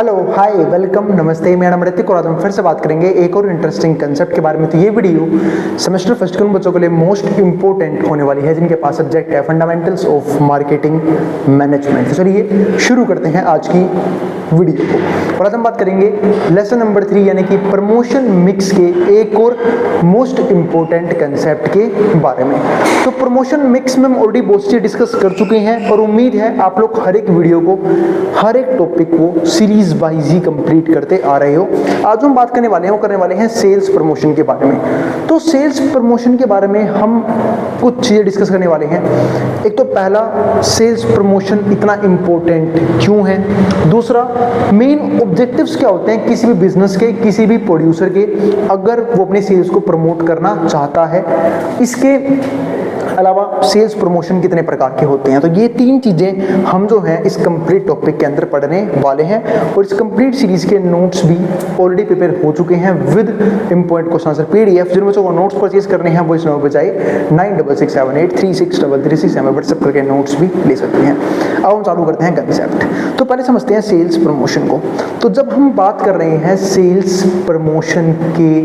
Hello hi welcome नमस्ते, मेरा नाम ऋतिक और आज हम फिर से बात करेंगे एक और इंटरेस्टिंग कंसेप्ट के बारे में। तो ये वीडियो सेमेस्टर फर्स्ट के उन बच्चों के लिए मोस्ट इंपॉर्टेंट होने वाली है जिनके पास सब्जेक्ट है फंडामेंटल्स ऑफ मार्केटिंग मैनेजमेंट। तो चलिए शुरू करते हैं आज की वीडियो को। और आज हम बात करेंगे लेसन नंबर 3 यानी कि प्रमोशन मिक्स के एक और मोस्ट इंपॉर्टेंट कंसेप्ट के बारे में। तो प्रमोशन मिक्स में हम ऑलरेडी बहुत सी डिस्कस कर चुके हैं और उम्मीद है आप लोग हर एक वीडियो को, हर एक टॉपिक को सीरीज वाइज ही कंप्लीट करते आ रहे हो। आज हम बात करने वाले हैं सेल्स प्रमोशन के बारे में। तो सेल्स प्रमोशन के बारे में हम कुछ चीजें डिस्कस करने वाले हैं। एक तो पहला, सेल्स प्रमोशन इतना इंपॉर्टेंट क्यों है। दूसरा, मेन ऑब्जेक्टिव्स क्या होते हैं किसी भी बिजनेस के, किसी भी प्रोड्यूसर के, अगर वो अपने सेल्स को प्रमोट करना चाहता है। इसके अलावा सेल्स प्रमोशन कितने प्रकार के होते हैं। तो ये तीन चीजें हम जो हैं इस कंप्लीट टॉपिक के अंदर पढ़ने वाले हैं और इस कंप्लीट सीरीज के नोट्स भी ऑलरेडी प्रिपेयर हो चुके हैं with important question answer PDF. जिन बच्चों को नोट्स परचेज करने हैं वो इस नंबर पर जाए 9667836333 हमें व्हाट्सएप करके नोट्स भी ले सकते हैं। अब हम चालू करते हैं कंसेप्ट। तो पहले समझते हैं सेल्स प्रमोशन को। तो जब हम बात कर रहे हैं सेल्स प्रमोशन के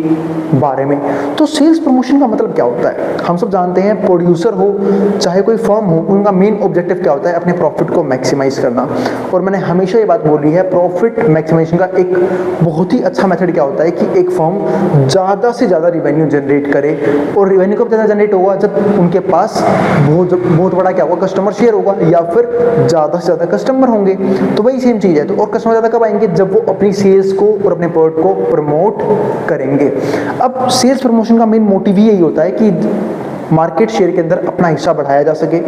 बारे में, तो सेल्स प्रमोशन का मतलब क्या होता है। हम सब जानते हैं प्रोड्यूसर हो चाहे कोई फर्म हो, उनका मेन ऑब्जेक्टिव क्या होता है, अपने प्रॉफिट को मैक्सिमाइज करना। और मैंने हमेशा ये बात बोली है, प्रॉफिट मैक्सिमाइजेशन का एक बहुत ही अच्छा मेथड क्या होता है कि एक फर्म ज़्यादा से ज़्यादा रिवेन्यू जनरेट करे। और रिवेन्यू कब ज़्यादा जनरेट होगा, जब उनके पास बहुत बड़ा क्या होगा, कस्टमर शेयर होगा या फिर ज़्यादा से ज़्यादा कस्टमर होंगे। तो वही सेम चीज़ है। तो और कस्टमर ज़्यादा कब आएंगे, जब वो अपनी सेल्स को और अपने प्रोडक्ट को प्रमोट करेंगे। अब सेल्स प्रमोशन का मेन मोटिव यही होता है कि मार्केट शेयर के अंदर अपना हिस्सा बढ़ाया जा सके,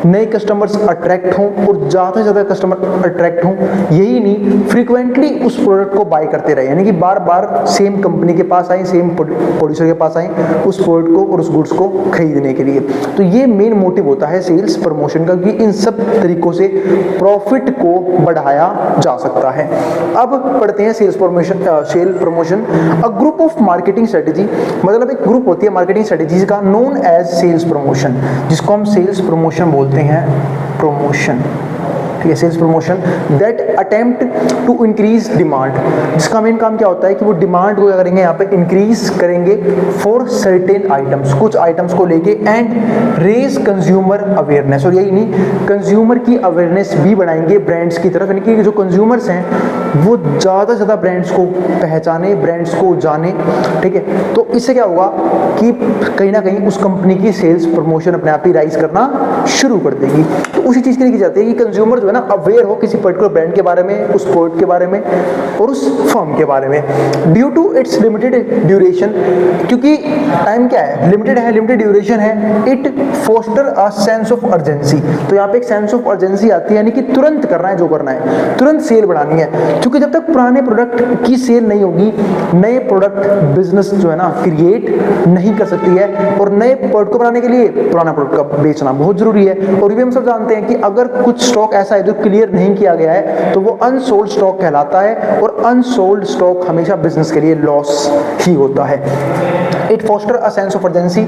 नए कस्टमर्स अट्रैक्ट हों और ज़्यादा से ज़्यादा कस्टमर अट्रैक्ट हों। यही नहीं, फ्रीक्वेंटली उस प्रोडक्ट को बाय करते रहे, यानी कि बार बार सेम कंपनी के पास आए, सेम प्रोड्यूसर के पास आए उस प्रोडक्ट को और उस गुड्स को खरीदने के लिए। तो ये मेन मोटिव होता है सेल्स प्रमोशन का कि इन सब तरीकों से प्रॉफिट को बढ़ाया जा सकता है। अब पढ़ते हैं sales promotion. A group of marketing strategy, मतलब एक ग्रुप होती है मार्केटिंग स्ट्रेटेजीज का, नोन एज सेल्स प्रमोशन, जिसको हम सेल्स प्रमोशन बोलते हैं। Promotion, sales promotion that attempt to increase demand, जिसका मेन काम क्या होता है कि वो डिमांड को करेंगे, यहाँ पे इंक्रीज करेंगे फॉर सर्टेन आइटम्स, कुछ आइटम्स को लेके, एंड रेज कंज्यूमर अवेयरनेस। और यही नहीं, कंज्यूमर की अवेयरनेस भी बढ़ाएंगे ब्रांड्स की तरफ, यानी कि जो कंज्यूमर्स हैं वो ज़्यादा से ज़्यादा ब्रांड्स को पहचाने, ब्रांड्स को जाने। ठीक है, तो इससे क्या होगा कि कहीं ना कहीं उस कंपनी की सेल्स प्रमोशन अपने आप ही राइज करना शुरू कर देगी। तो उसी चीज़ के लिए की जाती है कि कंज्यूमर जो है ना अवेयर हो किसी पर्टिकुलर ब्रांड के बारे में, उस प्रोडक्ट के बारे में और उस फर्म के बारे में। Due to its limited duration, क्योंकि टाइम क्या है, लिमिटेड है, लिमिटेड ड्यूरेशन है। It foster a sense of urgency, तो यहाँ पे एक सेंस ऑफ अर्जेंसी आती है, यानी कि तुरंत करना है, जो करना है तुरंत सेल बढ़ानी है। क्योंकि जब तक पुराने प्रोडक्ट की सेल नहीं होगी, नए प्रोडक्ट बिजनेस जो है ना क्रिएट नहीं कर सकती है। और नए प्रोडक्ट को बनाने के लिए पुराना प्रोडक्ट का बेचना बहुत जरूरी है। और ये हम सब जानते हैं कि अगर कुछ स्टॉक ऐसा है जो क्लियर नहीं किया गया है तो वो अनसोल्ड स्टॉक कहलाता है, और अनसोल्ड स्टॉक हमेशा बिजनेस के लिए लॉस ही होता है। It foster a sense of urgency,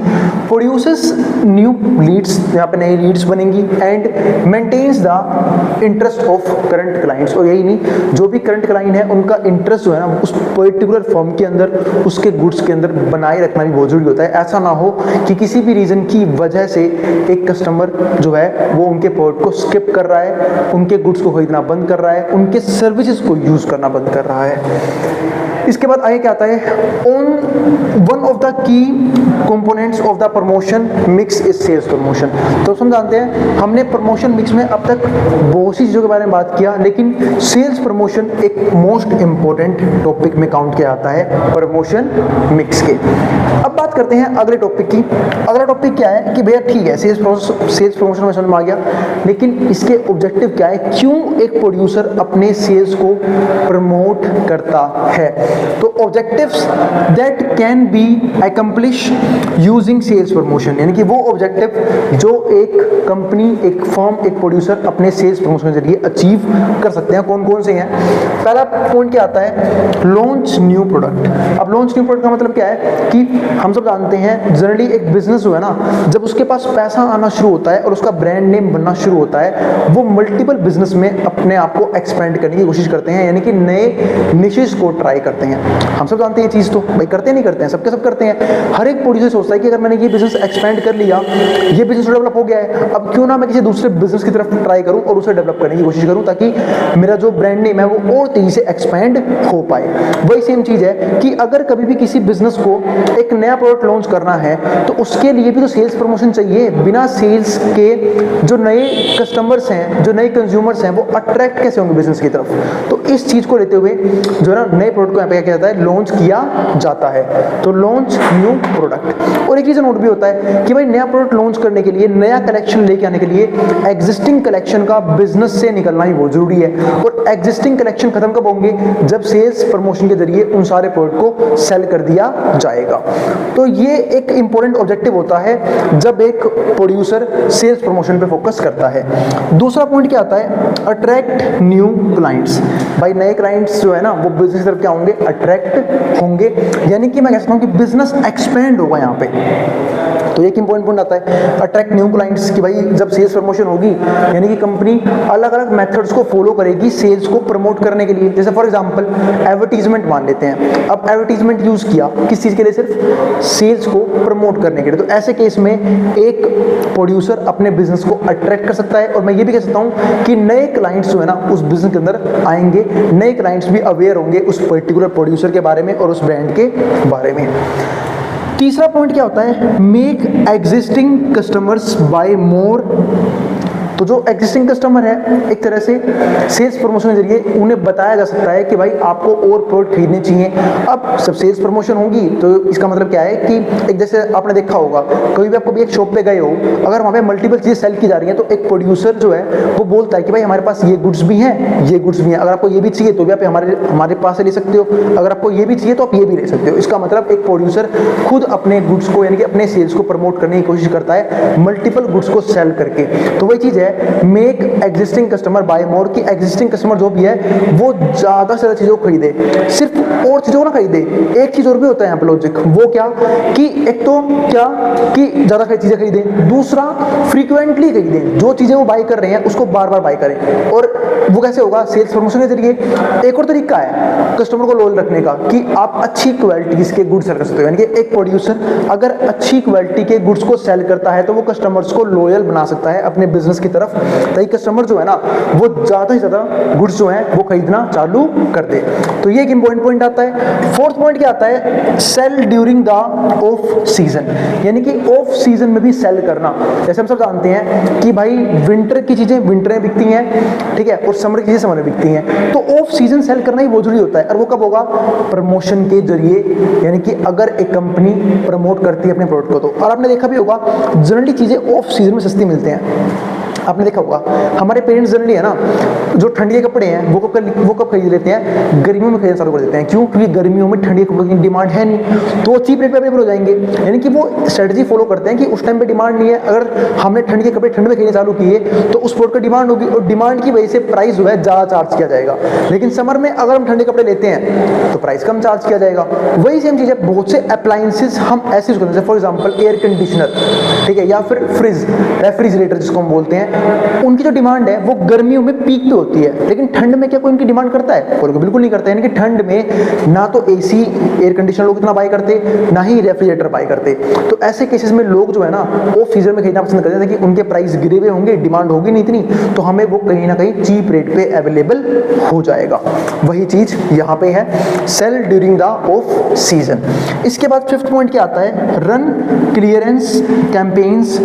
produces new leads, यहाँ पे नई लीड्स बनेंगी, and maintains the interest of current clients. और यही नहीं, जो भी करंट क्लाइंट है उनका इंटरेस्ट जो है ना उस पर्टिकुलर फर्म के अंदर, उसके गुड्स के अंदर बनाए रखना भी बहुत जरूरी होता है। ऐसा ना हो कि किसी भी रीजन की वजह से एक कस्टमर जो है वो उनके प्रोडक्ट को स्किप कर रहा है, उनके गुड्स को खरीदना बंद कर रहा है, उनके सर्विसेज को यूज करना बंद कर रहा है। इसके बाद आगे क्या आता है, one of the key components of the promotion mix is sales promotion. तो हम जानते हैं, हमने प्रमोशन मिक्स में अब तक बहुत सी चीज़ों के बारे में बात किया, लेकिन सेल्स प्रमोशन एक मोस्ट इंपॉर्टेंट टॉपिक में काउंट किया जाता है प्रमोशन मिक्स के। अब बात करते हैं अगले टॉपिक की। अगला टॉपिक क्या है कि भैया ठीक है, सेल्स प्रमोशन में समझ में आ गया, लेकिन इसके ऑब्जेक्टिव क्या है, क्यों एक प्रोड्यूसर अपने सेल्स को प्रमोट करता है। तो objectives that can be accomplish using sales promotion, यानी कि वो ऑब्जेक्टिव जो एक कंपनी, एक फर्म, एक प्रोड्यूसर अपने सेल्स प्रमोशन के जरिए अचीव कर सकते हैं। कौन कौन से हैं? पहला पॉइंट क्या आता है? Launch new product. अब लॉन्च न्यू प्रोडक्ट का मतलब क्या है कि हम सब जानते हैं जनरली एक बिजनेस जो है ना, जब उसके पास पैसा आना शुरू होता है और उसका ब्रांड नेम बनना शुरू होता है, वो मल्टीपल बिजनेस में अपने आप को एक्सपेंड करने की कोशिश करते हैं, यानी कि नए निशेस को ट्राई करते हैं। हम सब जानते हैं ये चीज़, तो भाई करते नहीं करते हैं, सबके सब करते हैं। हर एक प्रोड्यूसर सोचता है कि अगर मैंने ये बिजनेस एक्सपेंड कर लिया, ये बिजनेस डेवलप हो गया है, अब क्यों ना मैं किसी दूसरे बिजनेस की तरफ ट्राई करूं और उसे डेवलप करने की कोशिश करूं, ताकि मेरा जो ब्रांड नेम है वो और तेजी से एक्सपेंड हो पाए। वही सेम चीज़ है कि अगर कभी भी किसी बिजनेस को एक नया प्रोडक्ट लॉन्च करना है तो उसके लिए भी तो सेल्स प्रमोशन चाहिए। बिना सेल्स के जो नए कस्टमर्स हैं, जो नए कंज्यूमर्स हैं, वो अट्रैक्ट कैसे होंगे बिजनेस की तरफ? तो इस चीज़ को लेते हुए जो है ना, नए प्रोडक्ट को यहाँ पे क्या किया जाता है? लॉन्च किया जाता है। तो लॉन्च न्यू प्रोडक्ट। और एक चीज़ नोट भी होता है कि भाई नया प्रोडक्ट लॉन्च करने के लिए, नया कलेक्शन लेके आने के लिए एग्जिस्टिंग कलेक्शन का बिजनेस से निकलना ही बहुत जरूरी है। और एग्जिस्टिंग कलेक्शन खत्म कब होंगे? जब सेल्स प्रमोशन के जरिए उन सारे प्रोडक्ट को सेल कर दिया जाएगा। तो ये एक इंपॉर्टेंट ऑब्जेक्टिव होता है जब एक प्रोड्यूसर सेल्स प्रमोशन पे फोकस करता है। दूसरा पॉइंट क्या आता है? Attract new clients. भाई नए क्लाइंट्स जो है ना, वो बिजनेस की तरफ क्या होंगे? अट्रैक्ट होंगे, यानी कि मैं कह सकता हूँ कि बिजनेस एक्सपेंड होगा यहाँ पे। तो एक इंपॉर्टेंट पॉइंट आता है अट्रैक्ट न्यू क्लाइंट्स की भाई जब सेल्स प्रमोशन होगी, यानी कि कंपनी अलग अलग मेथड्स को फॉलो करेगी सेल्स को प्रमोट करने के लिए। जैसे फॉर एग्जांपल एडवर्टीजमेंट मान लेते हैं। अब एडवर्टीजमेंट यूज किया किस चीज़ के लिए? सिर्फ सेल्स को प्रमोट करने के लिए। तो ऐसे केस में एक प्रोड्यूसर अपने बिजनेस को अट्रैक्ट कर सकता है, और मैं ये भी कह सकता हूँ कि नए क्लाइंट्स जो है ना उस बिजनेस के अंदर आएंगे, नए क्लाइंट्स भी अवेयर होंगे उस पर्टिकुलर प्रोड्यूसर के बारे में और उस ब्रांड के बारे में। तीसरा पॉइंट क्या होता है? मेक एग्जिस्टिंग कस्टमर्स बाय मोर। तो जो एग्जिस्टिंग कस्टमर है, एक तरह से सेल्स प्रमोशन के जरिए उन्हें बताया जा सकता है कि भाई आपको और प्रोडक्ट खरीदने चाहिए। अब सब सेल्स प्रमोशन होगी तो इसका मतलब क्या है कि एक जैसे आपने देखा होगा, कभी भी आप कभी एक शॉप पे गए हो, अगर वहाँ पे मल्टीपल चीज़ें सेल की जा रही हैं, तो एक प्रोड्यूसर जो है वो बोलता है कि भाई हमारे पास ये गुड्स भी हैं, ये गुड्स भी हैं, अगर आपको ये भी चाहिए तो भी आप हमारे पास से ले सकते हो, अगर आपको ये भी चाहिए तो आप ये भी ले सकते हो। इसका मतलब एक प्रोड्यूसर खुद अपने गुड्स को, यानी कि अपने सेल्स को प्रमोट करने की कोशिश करता है मल्टीपल गुड्स को सेल करके। तो वही चीज़ है मेक एग्जिस्टिंग कस्टमर बाय मोर, की एग्जिस्टिंग कस्टमर जो भी है वो ज्यादा से ज्यादा चीजों को खरीदे, सिर्फ और चीजों को ना खरीदे। एक चीज और भी होता है यहाँ पे लॉजिक, वो क्या कि एक तो क्या कि ज्यादा चीजें खरीदे, दूसरा फ्रीक्वेंटली खरीदे, जो चीजें वो बाय कर रहे हैं उसको बार बार बाय करें। और वो कैसे होगा? सेल्स प्रमोशन के जरिए। एक और तरीका है कस्टमर को लॉयल रखने का कि आप अच्छी क्वालिटी के गुड्स सेल कर सकते हो, यानी कि एक प्रोड्यूसर अगर अच्छी क्वालिटी के गुड्स को सेल करता है तो वो कस्टमर्स को लॉयल बना सकता है अपने बिजनेस की तरफ, ताकि कस्टमर जो है ना वो ज्यादा से ज्यादा गुड्स जो है वो खरीदना चालू कर दे। तो ये एक इंपॉर्टेंट पॉइंट आता है। फोर्थ पॉइंट क्या आता है? Sale during the off season, यानी कि ऑफ सीजन में भी सेल करना। जैसे हम सब जानते हैं कि भाई विंटर की चीजें विंटर में बिकती हैं, ठीक है, और समर की चीजें समर में बिकती हैं, तो ऑफ सीजन सेल करना ही बहुत जरूरी होता है। और वो कब होगा? प्रमोशन के जरिए, यानी कि अगर एक कंपनी प्रमोट करती है अपने प्रोडक्ट को तो। और आपने देखा भी होगा जनरली चीजें ऑफ सीजन में सस्ती मिलती हैं। आपने देखा होगा हमारे पेरेंट्स जनरली है ना, जो ठंडी के कपड़े हैं वो कब खरीद लेते हैं? गर्मियों में खरीदना चालू कर देते हैं। क्यों? क्योंकि गर्मियों में ठंडी कपड़ों की डिमांड है नहीं, तो चीप रेट पे अवेलेबल हो जाएंगे। यानी कि वो स्ट्रेटजी फॉलो करते हैं कि उस टाइम पे डिमांड नहीं है, अगर हमने ठंडी के कपड़े ठंड में खरीदने चालू किए तो उस प्रोडक्ट की डिमांड होगी, और डिमांड की वजह से प्राइस जो है ज़्यादा चार्ज किया जाएगा। लेकिन समर में अगर हम ठंडे कपड़े लेते हैं तो प्राइस कम चार्ज किया जाएगा। वही सेम चीज़ है, बहुत से अप्लायंसेस हम ऐसे यूज करते हैं, फॉर एग्जाम्पल एयर कंडीशनर, ठीक है, या फिर फ्रिज, रेफ्रिजरेटर जिसको हम बोलते हैं, उनकी जो डिमांड है वो गर्मियों में पीक पे होती है। लेकिन ठंड में क्या कोई इनकी डिमांड करता है? कोई बिल्कुल नहीं करता है। यानी कि ठंड में ना तो एसी एयर कंडीशनर लोग इतना बाय करते, ना ही रेफ्रिजरेटर बाय करते। तो ऐसे केसेस में लोग जो है ना ऑफ सीजन में खरीदना पसंद करते हैं कि उनके प्राइस गिरे हुए होंगे, डिमांड होगी नहीं इतनी, तो हमें वो कहीं ना कहीं चीप रेट पे अवेलेबल हो जाएगा। वही चीज यहाँ पे है, sale during the off season. इसके बाद फिफ्थ पॉइंट क्या आता है? Run clearance campaigns.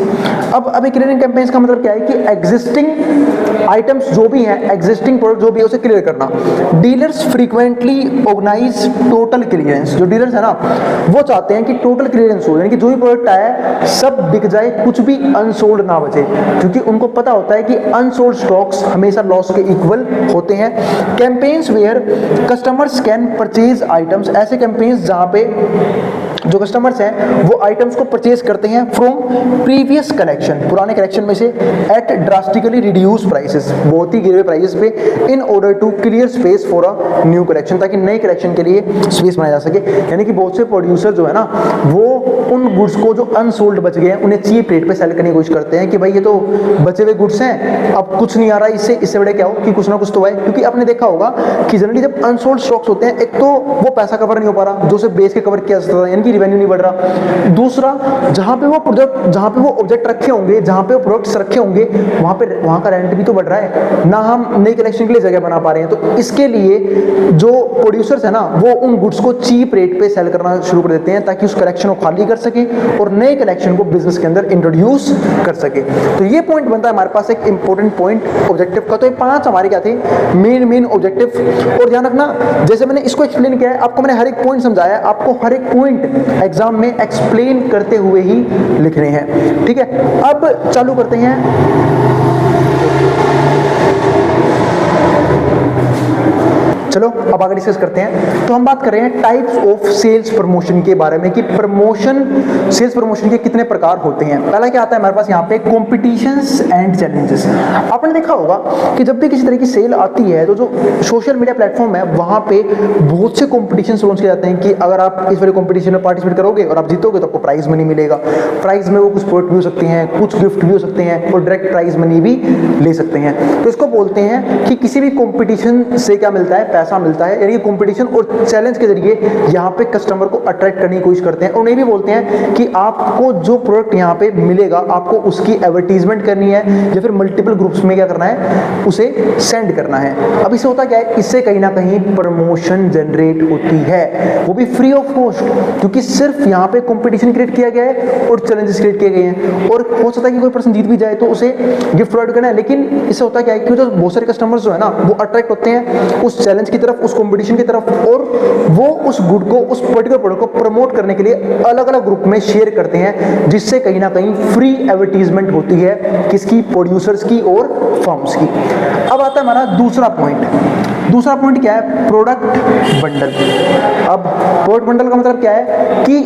अब क्लियरेंस कैंपेन्स का मतलब क्या है कि एग्जिस्टिंग आइटम्स जो भी हैं, एग्जिस्टिंग प्रोडक्ट जो भी है उसे क्लियर करना। Dealers frequently organise total clearance. जो डीलर्स है ना वो चाहते हैं कि टोटल क्लियरेंस हो, यानी कि जो भी प्रोडक्ट आया है सब बिक जाए, कुछ भी अनसोल्ड ना बचे, क्योंकि उनको पता होता है कि अनसोल्ड स्टॉक्स हमेशा लॉस के इक्वल होते हैं। Campaigns where customers can purchase items. ऐसे कैंपेन्स जहां पे जो कस्टमर्स हैं वो आइटम्स को परचेज करते हैं फ्रॉम प्रीवियस कलेक्शन, पुराने कलेक्शन में से, एट ड्रास्टिकली रिड्यूस प्राइसेस, बहुत ही गिरे प्राइसेस पे, in order to clear space for a new collection, ताकि नए कलेक्शन के लिए स्पेस बनाया जा सके। यानी कि बहुत से प्रोड्यूसर जो है ना वो उन गुड्स को जो अनसोल्ड बच गए हैं उन्हें चीप रेट पे सेल करने की कोशिश करते हैं कि भाई ये तो बचे हुए गुड्स हैं, अब कुछ नहीं आ रहा इससे बड़े क्या हो कि कुछ ना कुछ तो आए। क्योंकि आपने देखा होगा कि जनरली जब अनसोल्ड स्टॉक्स होते हैं, एक तो वो पैसा कवर नहीं हो पा रहा जो से बेच के कवर किया जा सकता है, यानी कि रिवेन्यू नहीं बढ़ रहा। दूसरा, जहां पे वो प्रोडक्ट, जहां पे वो ऑब्जेक्ट रखे होंगे, जहां पे वो प्रोडक्ट्स रखे होंगे, वहां का रेंट भी तो बढ़ रहा है ना, हम नई कलेक्शन के लिए जगह बना पा रहे हैं। तो इसके लिए जो प्रोड्यूसर्स है ना वो उन गुड्स को चीप रेट पे सेल करना शुरू कर देते हैं ताकि उस कलेक्शन को खाली कर सके और नए कलेक्शन को बिजनेस के अंदर इंट्रोड्यूस कर सके। तो ये पॉइंट बनता है हमारे पास एक इंपॉर्टेंट पॉइंट ऑब्जेक्टिव का। तो ये 5 हमारे क्या थे, मेन ऑब्जेक्टिव। और ध्यान रखना, जैसे मैंने इसको एक्सप्लेन किया है, आपको मैंने हर एक पॉइंट समझाया है, आपको हर एक पॉइंट एग्जाम में एक्सप्लेन करते हुए ही लिखने हैं। ठीक है, अब चालू करते हैं। चलो अब आगे डिस्कस करते हैं। तो हम बात कर रहे हैं टाइप्स ऑफ सेल्स प्रमोशन के बारे में कि सेल्स प्रमोशन के कितने प्रकार होते हैं। पहला क्या आता है हमारे पास यहाँ पे, कॉम्पिटिशंस एंड चैलेंजेस। आपने देखा होगा कि जब भी किसी तरह की सेल आती है तो जो सोशल मीडिया प्लेटफॉर्म है वहां पे बहुत से कॉम्पिटिशन लॉन्च किए जाते हैं कि अगर आप इस वाले कॉम्पिटिशन में पार्टिसिपेट करोगे और आप जीतोगे तो आपको प्राइज मनी मिलेगा। प्राइज में वो कुछ प्रोडक्ट भी हो सकते हैं, कुछ गिफ्ट भी हो सकते हैं और डायरेक्ट प्राइज मनी भी ले सकते हैं। तो इसको बोलते हैं कि किसी भी कॉम्पिटिशन से क्या मिलता है, पैसा मिलता है। यानी कि कंपटीशन और चैलेंज के जरिए यहाँ पे कस्टमर को अट्रैक्ट करने की कोशिश करते हैं। और उन्हें भी बोलते हैं कि आपको जो प्रोडक्ट यहाँ पे मिलेगा आपको उसकी एडवर्टीजमेंट करनी है या फिर मल्टीपल ग्रुप्स में क्या करना है, उसे सेंड करना है। अब इससे होता क्या है, इससे कहीं ना कहीं प्रमोशन जनरेट होती है, वो भी फ्री ऑफ कॉस्ट, क्योंकि सिर्फ यहाँ पे कंपटीशन क्रिएट किया गया है और चैलेंजेस क्रिएट किए गए हैं। और हो सकता है कि कोई पर्सन जीत भी जाए तो उसे गिफ्ट प्रोवाइड करना है, लेकिन इससे होता क्या है कि जो बहुत सारे कस्टमर्स जो है ना वो अट्रैक्ट होते हैं उस चैलेंज की तरफ, उस कंपटीशन की तरफ, और वो उस गुड को, उस पर्टिकुलर प्रोडक्ट को प्रमोट करने के लिए अलग अलग ग्रुप में शेयर करते हैं, जिससे कहीं ना कहीं फ्री एडवर्टीजमेंट होती है किसकी, प्रोड्यूसर्स की और फर्म्स की। अब आता है हमारा दूसरा पॉइंट। दूसरा पॉइंट क्या है, प्रोडक्ट बंडल। अब प्रोडक्ट बंडल का मतलब क्या है कि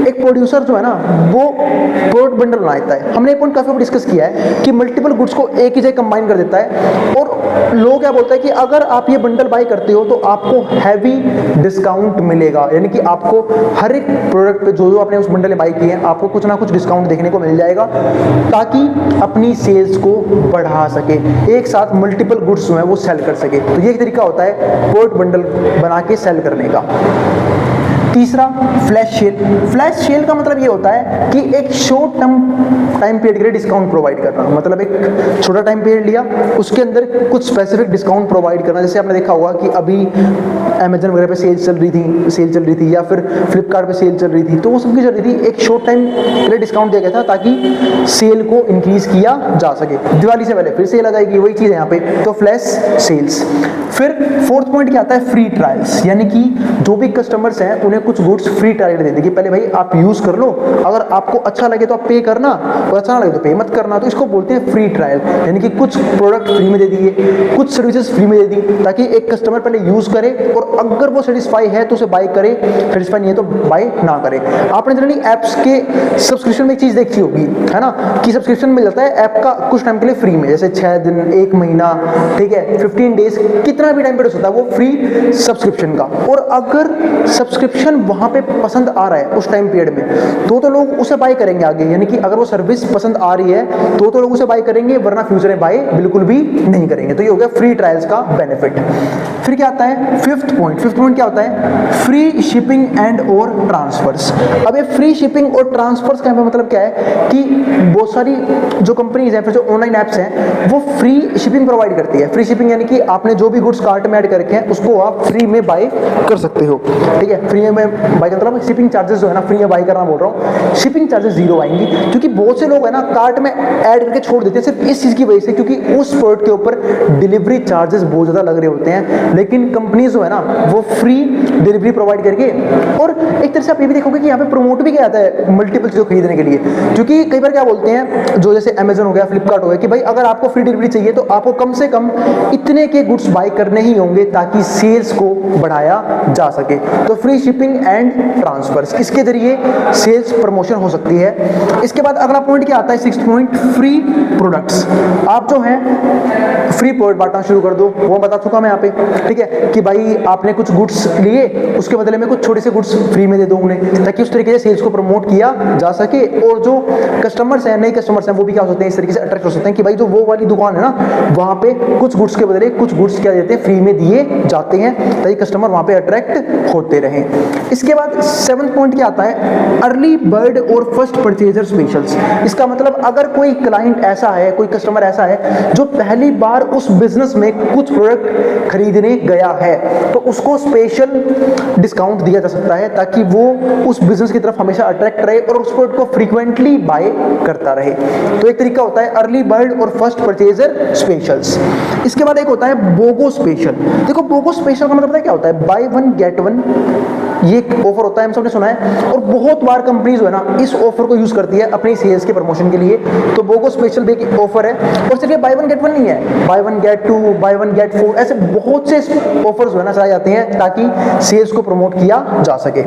एक प्रोड्यूसर जो है ना वो प्रोडक्ट बंडल बनाता है। हमने एक पॉइंट काफी डिस्कस किया है कि मल्टीपल गुड्स को एक ही जगह कंबाइन कर देता है, और लोग क्या बोलते हैं कि अगर आप ये बंडल बाय करते हो तो आपको हैवी डिस्काउंट मिलेगा, यानी कि आपको हर एक प्रोडक्ट पे जो आपने उस बंडल में बाय किए हैं आपको कुछ ना कुछ डिस्काउंट देखने को मिल जाएगा ताकि अपनी सेल्स को बढ़ा सके, एक साथ मल्टीपल गुड्स जो है वो सेल कर सके। तो ये एक तरीका होता है प्रोडक्ट बंडल बना के सेल करने का। तीसरा, फ्लैश सेल। फ्लैश सेल का मतलब ये होता है कि एक शॉर्ट टर्म टाइम पीरियड के लिए डिस्काउंट प्रोवाइड करना, मतलब एक छोटा टाइम पीरियड लिया उसके अंदर कुछ स्पेसिफिक डिस्काउंट प्रोवाइड करना। जैसे आपने देखा होगा कि अभी अमेजन वगैरह पे सेल चल रही थी या फिर फ्लिपकार्ट पे सेल चल रही थी, तो वो सब की चल रही थी, एक शॉर्ट टाइम के लिए डिस्काउंट दिया गया था ताकि सेल को इंक्रीज किया जा सके। दिवाली से पहले फिर सेल आ जाएगी, वही चीज़ है यहाँ पे, तो फ्लैश सेल्स। फिर फोर्थ पॉइंट क्या आता है, फ्री ट्रायल्स, यानी कि जो भी कस्टमर्स हैं उन्हें कुछ गुड्स फ्री ट्रायल दे देंगे, पहले भाई आप यूज कर लो, अगर आपको अच्छा लगे तो आप पे करना और अच्छा ना लगे तो पे मत करना। तो इसको बोलते हैं फ्री ट्रायल, यानी कि कुछ प्रोडक्ट फ्री में दे दिए, कुछ सर्विसेज फ्री में दे दी ताकि एक कस्टमर पहले यूज करे और अगर वो सेटिस्फाई है तो उसे बाय करे, सेटिस्फाई नहीं है तो बाय ना करे। आपने जनरली एप्स के सब्सक्रिप्शन में एक चीज देखी होगी, है ना, कि सब्सक्रिप्शन मिल जाता है ऐप का कुछ टाइम के लिए फ्री में, जैसे 6 दिन, 1 महीना, ठीक है, 15 डेज, कितना भी टाइम पीरियड होता है वो फ्री सब्सक्रिप्शन का। और अगर सब्सक्रिप्शन वहां पे पसंद आ रहा है उस टाइम पीरियड में तो लोग उसे बाय करेंगे आगे, यानी कि अगर वो सर्विस पसंद आ रही है तो लोग उसे बाय करेंगे, वरना फ्यूचर में बाय बिल्कुल भी नहीं करेंगे। तो ये हो गया फ्री ट्रायल्स का बेनिफिट। फिर क्या आता है, फिफ्थ फिफ्थ पॉइंट क्या होता है? फ्री शिपिंग एंड और ट्रांसफर्स। अब ये फ्री शिपिंग और ट्रांसफर्स का मतलब क्या है कि बहुत सारी जो कंपनीज हैं, फिर जो ऑनलाइन ऐप्स हैं, वो फ्री शिपिंग प्रोवाइड करती है। फ्री शिपिंग यानी कि आपने जो भी गुड्स कार्ट में ऐड करके हैं उसको आप फ्री में बाय कर सकते हो, ठीक है। फ्री में बाय करना, शिपिंग चार्जेस जो है ना, फ्री में बाय करना बोल रहा हूँ, शिपिंग चार्जेस जीरो आएंगी, क्योंकि बहुत से लोग है ना कार्ट में ऐड करके छोड़ देते हैं सिर्फ इस चीज की वजह से, क्योंकि उस प्रोडक्ट के ऊपर डिलीवरी चार्जेस बहुत ज्यादा लग रहे होते हैं। लेकिन कंपनीज जो है ना वो फ्री डिलीवरी प्रोवाइड करके, और एक तरह से आप ये भी देखोगे कि यहाँ पे प्रमोट भी किया जाता है मल्टीपल चीजों खरीदने के लिए, क्योंकि कई बार क्या बोलते हैं, जो जैसे अमेजन हो गया, फ्लिपकार्ट हो गया, कि भाई अगर आपको फ्री डिलीवरी चाहिए तो आपको कम से कम इतने के गुड्स बाय करने ही होंगे ताकि सेल्स को बढ़ाया जा सके। तो फ्री शिपिंग एंड ट्रांसफर्स, इसके जरिए सेल्स प्रमोशन हो सकती है। इसके बाद अगला पॉइंट क्या आता है, सिक्स्थ पॉइंट, फ्री प्रोडक्ट्स। आप जो है फ्री प्रोडक्ट बांटना शुरू कर दो, वो बता चुका मैं यहाँ पे, ठीक है, कि भाई आपने कुछ गुड्स लिए, उसके बदले में कुछ छोटे से गुड्स फ्री में दे दो उन्हें, ताकि उस तरीके से सेल्स को प्रमोट किया जा सके। और जो कस्टमर्स हैं, नए कस्टमर्स हैं, वो भी क्या हो सकते हैं, इस तरीके से अट्रैक्ट हो सकते हैं कि भाई जो वो वाली दुकान है ना, वहाँ पे कुछ गुड्स के बदले कुछ गुड्स क्या देते हैं, फ्री में दिए जाते हैं, ताकि कस्टमर वहाँ पे अट्रैक्ट होते रहें। इसके बाद सेवंथ पॉइंट क्या आता है, अर्ली बर्ड और फर्स्ट परचेजर स्पेशल्स। इसका मतलब अगर कोई क्लाइंट ऐसा है, कोई कस्टमर ऐसा है जो पहली बार उस बिजनेस में कुछ प्रोडक्ट खरीदने गया है, तो उसको स्पेशल डिस्काउंट दिया जा सकता है, ताकि वो उस बिजनेस की तरफ हमेशा अट्रैक्ट रहे और उस प्रोडक्ट को फ्रीक्वेंटली बाय करता रहे। तो एक तरीका होता है अर्ली बर्ड और फर्स्ट परचेजर स्पेशल्स। इसके बाद एक होता है बोगो स्पेशल। देखो बोगो स्पेशल का मतलब पता है क्या होता है, बाय वन गेट वन, ये एक ऑफर होता है, हम सबने सुना है, और बहुत बार कंपनीज है ना इस ऑफर को यूज करती है अपनी सेल्स के प्रमोशन के लिए। तो बोगो स्पेशल भी एक ऑफर है, और सिर्फ बाय वन गेट वन नहीं है, buy one get two, buy one get four, ऐसे बहुत से ऑफर्स है ना चलाए जाते हैं ताकि सेल्स को प्रमोट किया जा सके।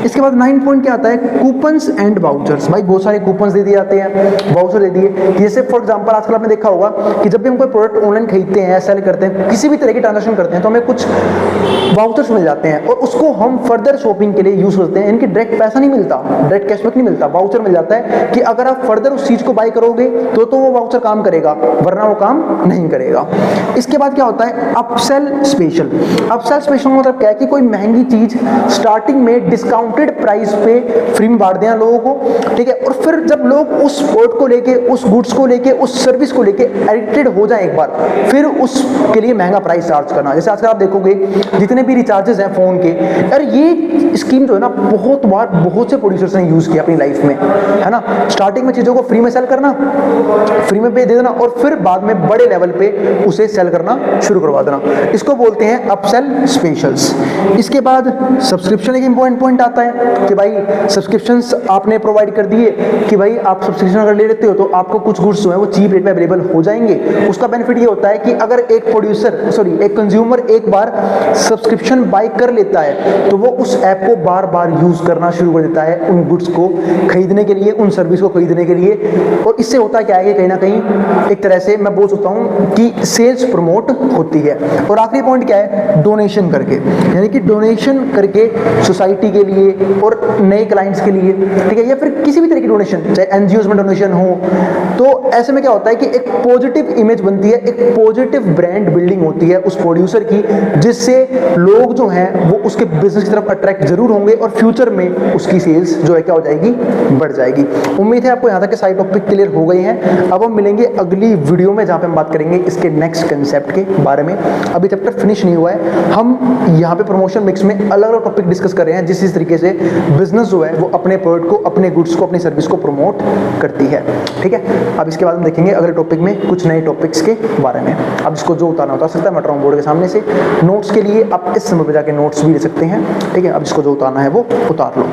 इसके बाद 9 पॉइंट क्या आता है, कूपन्स एंड वाउचर्स। भाई बहुत सारे कूपन्स दे दिए जाते हैं, वाउचर दे दिए। जैसे फॉर एग्जांपल आजकल आपने देखा होगा कि जब भी हम कोई प्रोडक्ट ऑनलाइन खरीदते हैं, सेल करते हैं, किसी भी तरह की ट्रांजैक्शन करते हैं, तो हमें कुछ वाउचर्स मिल जाते हैं और उसको हम फर्दर शॉपिंग के लिए यूज करते हैं। इनकी डायरेक्ट पैसा नहीं मिलता, डायरेक्ट कैशबैक नहीं मिलता, वाउचर मिल जाता है कि अगर आप फर्दर उस चीज को बाय करोगे तो वो वाउचर काम करेगा, वरना वो काम नहीं करेगा। इसके बाद क्या होता है, अपसेल स्पेशल। अपसेल स्पेशल मतलब क्या है कि कोई महंगी चीज स्टार्टिंग में डिस्काउंटेड प्राइस पे फ्री में बांट देना लोगों को, ठीक है, और फिर जब लोग उस प्रोडक्ट को लेके, उस गुड्स को लेके, उस सर्विस को लेके एडिक्टेड हो जाए एक बार, फिर उसके लिए महंगा प्राइस चार्ज करना। जैसे आजकल आप देखोगे जितने भी रिचार्जेस हैं फोन के, यार ये स्कीम जो है ना बहुत बार बहुत से प्रोड्यूसर्स ने यूज किया अपनी लाइफ में, है ना। स्टार्टिंग में चीजों को फ्री में सेल करना, फ्री में पे दे देना, और फिर बाद में बड़े लेवल पे उसे सेल करना शुरू करवा देना, इसको बोलते हैं अपसेल स्पेशल्स। इसके बाद सब्सक्रिप्शन एक इंपॉर्टेंट पॉइंट आता है कि भाई सब्सक्रिप्शंस आपने प्रोवाइड कर दिए कि भाई आप सब्सक्रिप्शन अगर ले लेते हो तो आपको कुछ गुड्स जो है वो चीप रेट में अवेलेबल हो जाएंगे। उसका बेनिफिट ये होता है कि अगर एक कंज्यूमर एक बार सब्सक्रिप्शन बाय कर लेता है तो वो उस ऐप को बार बार यूज करना शुरू कर देता है उन गुड्स को खरीदने के लिए, उन सर्विस को खरीदने के लिए। और इससे होता क्या है कि कहीं ना कहीं एक तरह से मैं बोल सकता हूं कि सेल्स प्रमोट होती है। और आखिरी पॉइंट क्या है, डोनेशन करके, यानी कि डोनेशन करके सोसाइटी के लिए और नए क्लाइंट्स के लिए, ठीक है, या फिर किसी भी तरह की डोनेशन, चाहे एनजीओ में डोनेशन हो, तो ऐसे में क्या होता है कि एक पॉजिटिव इमेज बनती है, एक पॉजिटिव ब्रांड बिल्डिंग होती है उस प्रोड्यूसर की, जिससे लोग जो हैं वो उसके बिजनेस की तरफ अट्रैक्ट जरूर होंगे और फ्यूचर में उसकी सेल्स जो है क्या हो जाएगी, बढ़ जाएगी। उम्मीद है आपको यहाँ तक के सारे टॉपिक क्लियर हो गए हैं। अब हम मिलेंगे अगली वीडियो में जहाँ पे हम बात करेंगे इसके नेक्स्ट कंसेप्ट के बारे में। अभी चैप्टर फिनिश नहीं हुआ है, हम यहाँ पे प्रमोशन मिक्स में अलग अलग टॉपिक डिस्कस कर रहे हैं जिस तरीके से बिजनेस जो है वो अपने प्रोडक्ट को, अपने गुड्स को, अपनी सर्विस को प्रमोट करती है, ठीक है। अब इसके बाद हम देखेंगे अगले टॉपिक में कुछ नए टॉपिक्स के बारे में। अब इसको जो उतारना उतार सकता है, मैं बोर्ड के सामने से। नोट्स के लिए आप इस समय पे जाके नोट्स भी ले सकते हैं, ठीक है। अब इसको जो उतारना है वो उतार लो।